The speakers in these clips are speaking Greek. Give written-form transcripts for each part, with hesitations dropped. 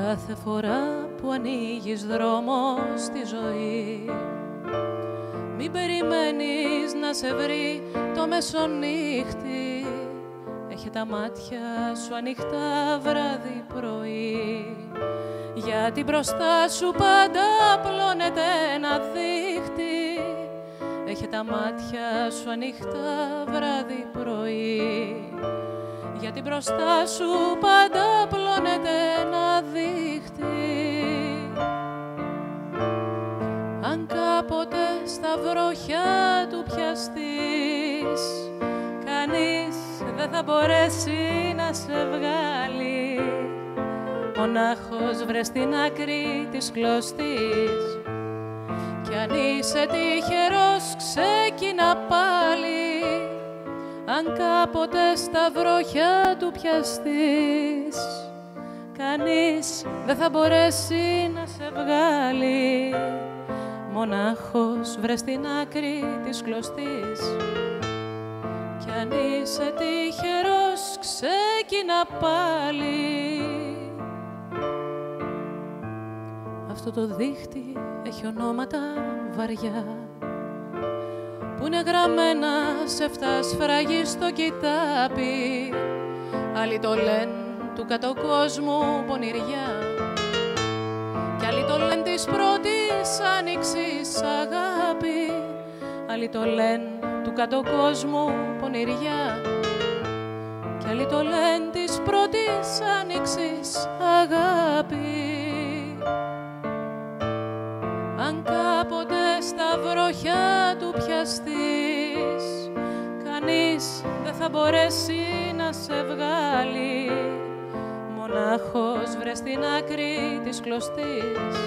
Κάθε φορά που ανοίγεις δρόμο στη ζωή, μην περιμένεις να σε βρει το μεσονύχτη. Έχει τα μάτια σου ανοιχτά βράδυ πρωί, γιατί μπροστά σου πάντα απλώνεται ένα δίχτυ. Έχει τα μάτια σου ανοιχτά βράδυ πρωί, γιατί μπροστά σου πάντα απλώνεται ένα δίχτυ. Αν κάποτε στα βροχιά του πιαστείς, κανείς δεν θα μπορέσει να σε βγάλει. Μονάχος βρες την άκρη της κλωστής, κι αν είσαι τυχερός ξεκινά πάλι. Αν κάποτε στα βροχιά του πιαστείς, κανείς δεν θα μπορέσει να σε βγάλει. Μονάχος βρες την άκρη της κλωστής, κι αν είσαι τυχερός ξεκινά πάλι. Αυτό το δίχτυ έχει ονόματα βαριά, που είναι γραμμένα σε 7 σφραγί στο κοιτάπι. Άλλοι το λένε του κατοκόσμου πονηριά, κι άλλοι το λένε της πρώτης άνοιξης αγάπη. Άλλοι το λένε του κατοκόσμου πονηριά, κι άλλοι το λένε της πρώτης άνοιξης αγάπη. Αν κάποτε στα βροχιά του πιαστείς, κανείς δεν θα μπορέσει να σε βγάλει. Μονάχος βρες την άκρη της κλωστής,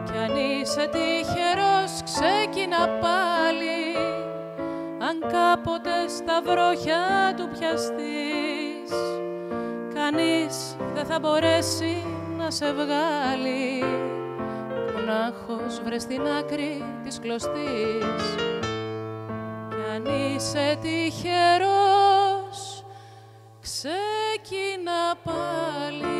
κι αν είσαι τυχερός ξεκινά πάλι. Αν κάποτε στα βροχιά του πιαστείς, κανείς δεν θα μπορέσει να σε βγάλει. Μονάχος βρες την άκρη της κλωστής, κι αν είσαι τυχερός ξεκινά πάλι.